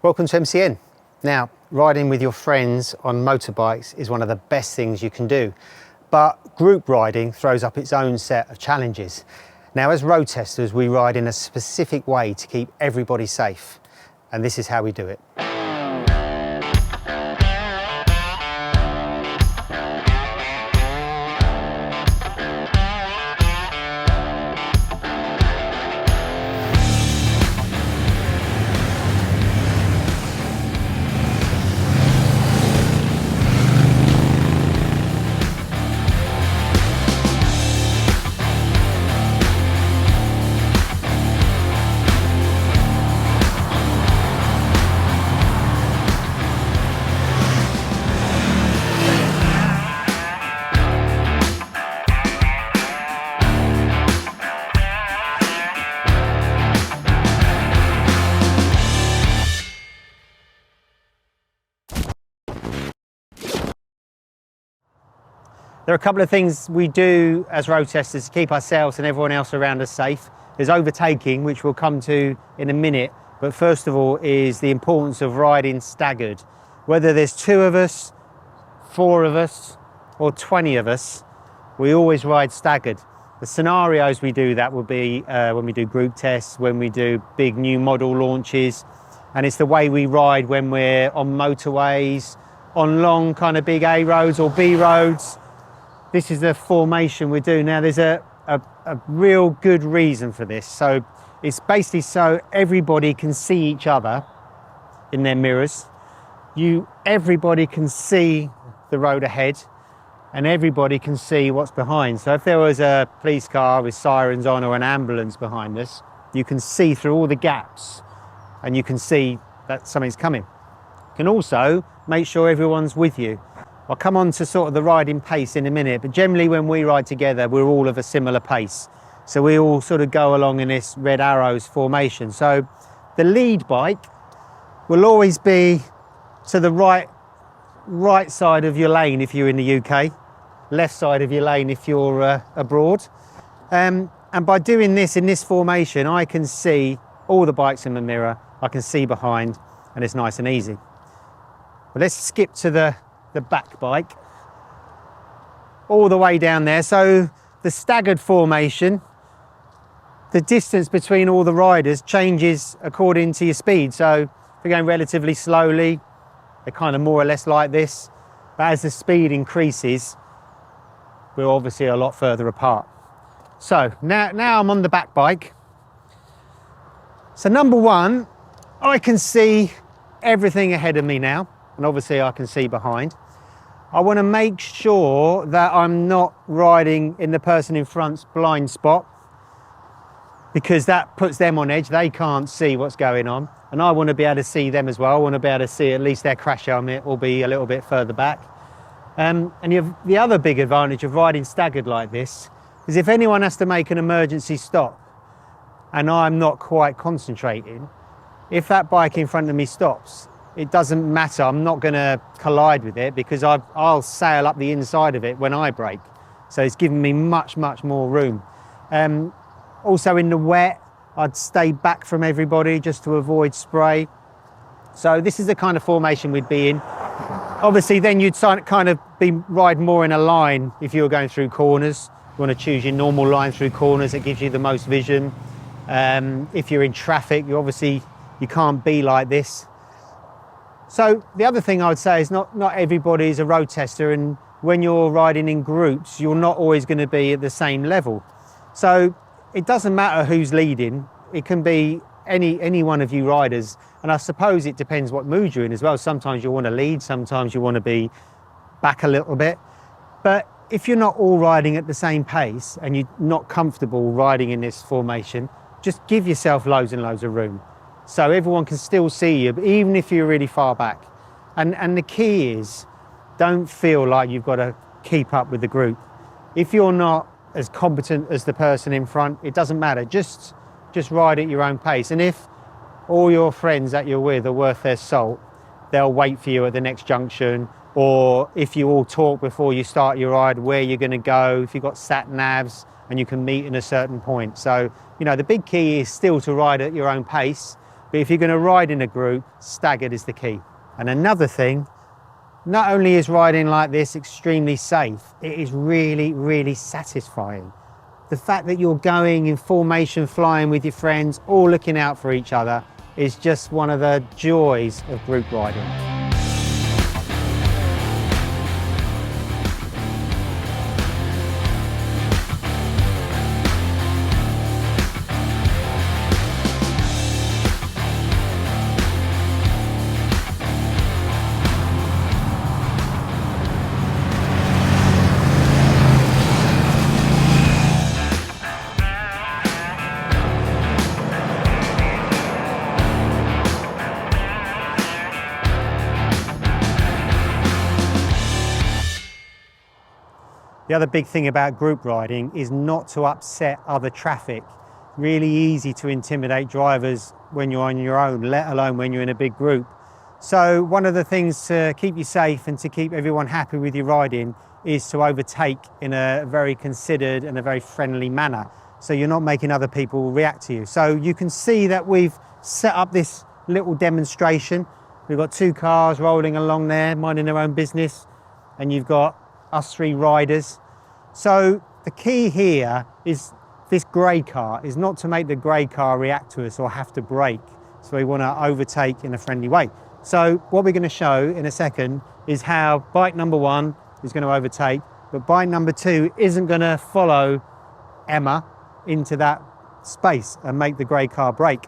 Welcome to MCN. Now, riding with your friends on motorbikes is one of the best things you can do, but group riding throws up its own set of challenges. Now, as road testers, we ride in a specific way to keep everybody safe, and this is how we do it. There are a couple of things we do as road testers to keep ourselves and everyone else around us safe. There's overtaking, which we'll come to in a minute, but first of all is the importance of riding staggered. Whether there's 2 of us, 4 of us, or 20 of us, we always ride staggered. The scenarios we do that will be when we do group tests, when we do big new model launches, and it's the way we ride when we're on motorways, on long kind of big A roads or B roads. This is the formation we do. Now there's a real good reason for this. So it's basically so everybody can see each other in their mirrors. Everybody can see the road ahead and everybody can see what's behind. So if there was a police car with sirens on or an ambulance behind us, you can see through all the gaps and you can see that something's coming. You can also make sure everyone's with you. I'll come on to sort of the riding pace in a minute, but generally when we ride together, we're all of a similar pace. So we all sort of go along in this red arrows formation. So the lead bike will always be to the right side of your lane if you're in the UK, left side of your lane if you're abroad. And by doing this in this formation, I can see all the bikes in the mirror, I can see behind, and it's nice and easy. But let's skip to the back bike all the way down there. So the staggered formation, the distance between all the riders changes according to your speed. So if you're going relatively slowly, they're kind of more or less like this, but as the speed increases, we're obviously a lot further apart. So now I'm on the back bike. So number one, I can see everything ahead of me now, and obviously I can see behind. I want to make sure that I'm not riding in the person in front's blind spot, because that puts them on edge. They can't see what's going on, and I want to be able to see them as well. I want to be able to see at least their crash helmet will be a little bit further back. And the other big advantage of riding staggered like this is if anyone has to make an emergency stop and I'm not quite concentrating, if that bike in front of me stops, it doesn't matter. I'm not going to collide with it because I'll sail up the inside of it when I brake. So it's giving me much more room. Also in the wet, I'd stay back from everybody just to avoid spray. So this is the kind of formation we'd be in. Obviously then you'd kind of ride more in a line if you were going through corners. You want to choose your normal line through corners. It gives you the most vision. If you're in traffic, you can't be like this. So the other thing I would say is not everybody is a road tester, and when you're riding in groups, you're not always going to be at the same level. So it doesn't matter who's leading. It can be any one of you riders, and I suppose it depends what mood you're in as well. Sometimes you want to lead, sometimes you want to be back a little bit. But if you're not all riding at the same pace and you're not comfortable riding in this formation, just give yourself loads and loads of room, so everyone can still see you, even if you're really far back. And the key is, don't feel like you've got to keep up with the group. If you're not as competent as the person in front, it doesn't matter. Just ride at your own pace. And if all your friends that you're with are worth their salt, they'll wait for you at the next junction. Or if you all talk before you start your ride, where you're going to go, if you've got sat navs and you can meet in a certain point. So, the big key is still to ride at your own pace. But if you're going to ride in a group, staggered is the key. And another thing, not only is riding like this extremely safe, it is really, really satisfying. The fact that you're going in formation, flying with your friends, all looking out for each other, is just one of the joys of group riding. The other big thing about group riding is not to upset other traffic. Really easy to intimidate drivers when you're on your own, let alone when you're in a big group. So one of the things to keep you safe and to keep everyone happy with your riding is to overtake in a very considered and a very friendly manner, so you're not making other people react to you. So you can see that we've set up this little demonstration. We've got 2 cars rolling along there, minding their own business, and you've got us 3 riders. So the key here is this grey car is not to make the grey car react to us or have to brake. So we want to overtake in a friendly way. So what we're going to show in a second is how bike number 1 is going to overtake, but bike number 2 isn't going to follow Emma into that space and make the grey car brake.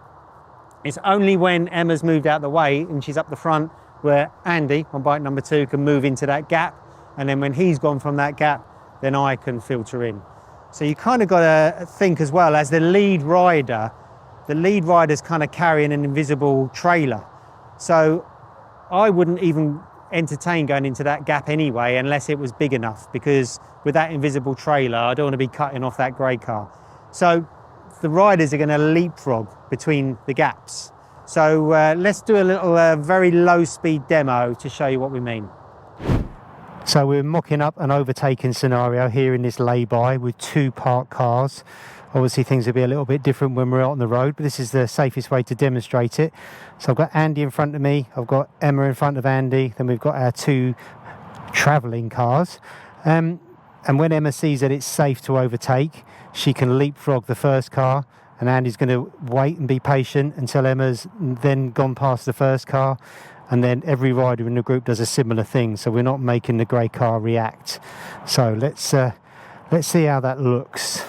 It's only when Emma's moved out the way and she's up the front where Andy on bike number 2 can move into that gap. And then when he's gone from that gap, then I can filter in. So you kind of got to think as well, as the lead rider's kind of carrying an invisible trailer. So I wouldn't even entertain going into that gap anyway, unless it was big enough, because with that invisible trailer, I don't want to be cutting off that grey car. So the riders are going to leapfrog between the gaps. So let's do a little very low speed demo to show you what we mean. So we're mocking up an overtaking scenario here in this lay-by with 2 parked cars. Obviously things will be a little bit different when we're out on the road, but this is the safest way to demonstrate it. So I've got Andy in front of me, I've got Emma in front of Andy, then we've got our 2 travelling cars. And when Emma sees that it's safe to overtake, she can leapfrog the first car, and Andy's going to wait and be patient until Emma's then gone past the first car. And then every rider in the group does a similar thing, so we're not making the grey car react. So let's see how that looks.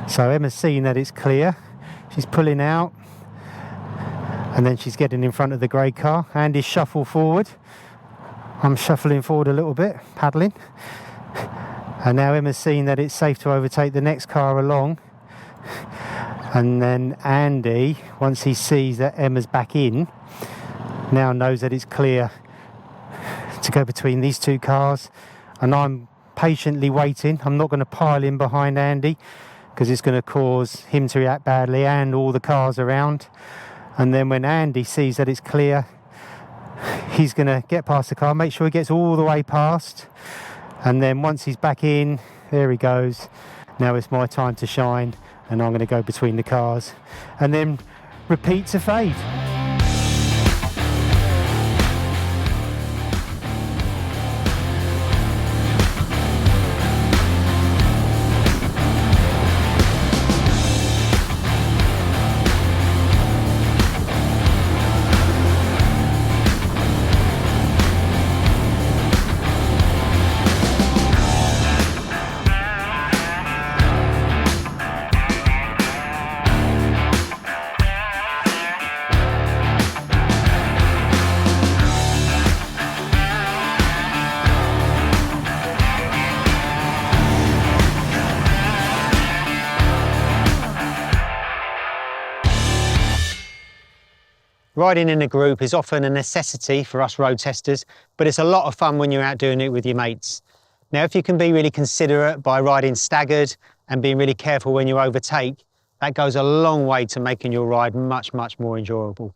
So Emma's seeing that it's clear. She's pulling out, and then she's getting in front of the grey car. Andy's shuffle forward. I'm shuffling forward a little bit, paddling. And now Emma's seeing that it's safe to overtake the next car along. And then Andy, once he sees that Emma's back in, now knows that it's clear to go between these 2 cars, and I'm patiently waiting. I'm not going to pile in behind Andy because it's going to cause him to react badly and all the cars around. And then when Andy sees that it's clear, he's going to get past the car, make sure he gets all the way past, and then once he's back in, there he goes. Now it's my time to shine, and I'm going to go between the cars and then repeat to fade. Riding in a group is often a necessity for us road testers, but it's a lot of fun when you're out doing it with your mates. Now, if you can be really considerate by riding staggered and being really careful when you overtake, that goes a long way to making your ride much, much more enjoyable.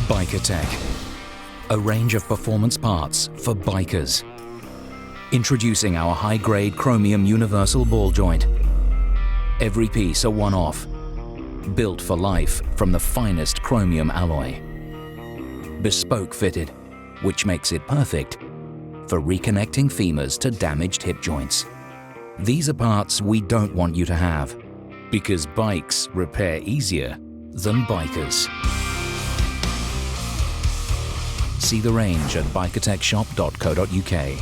BikeRTech, a range of performance parts for bikers. Introducing our high-grade chromium universal ball joint. Every piece a one-off, built for life from the finest chromium alloy. Bespoke fitted, which makes it perfect for reconnecting femurs to damaged hip joints. These are parts we don't want you to have, because bikes repair easier than bikers. See the range at bikeattackshop.co.uk.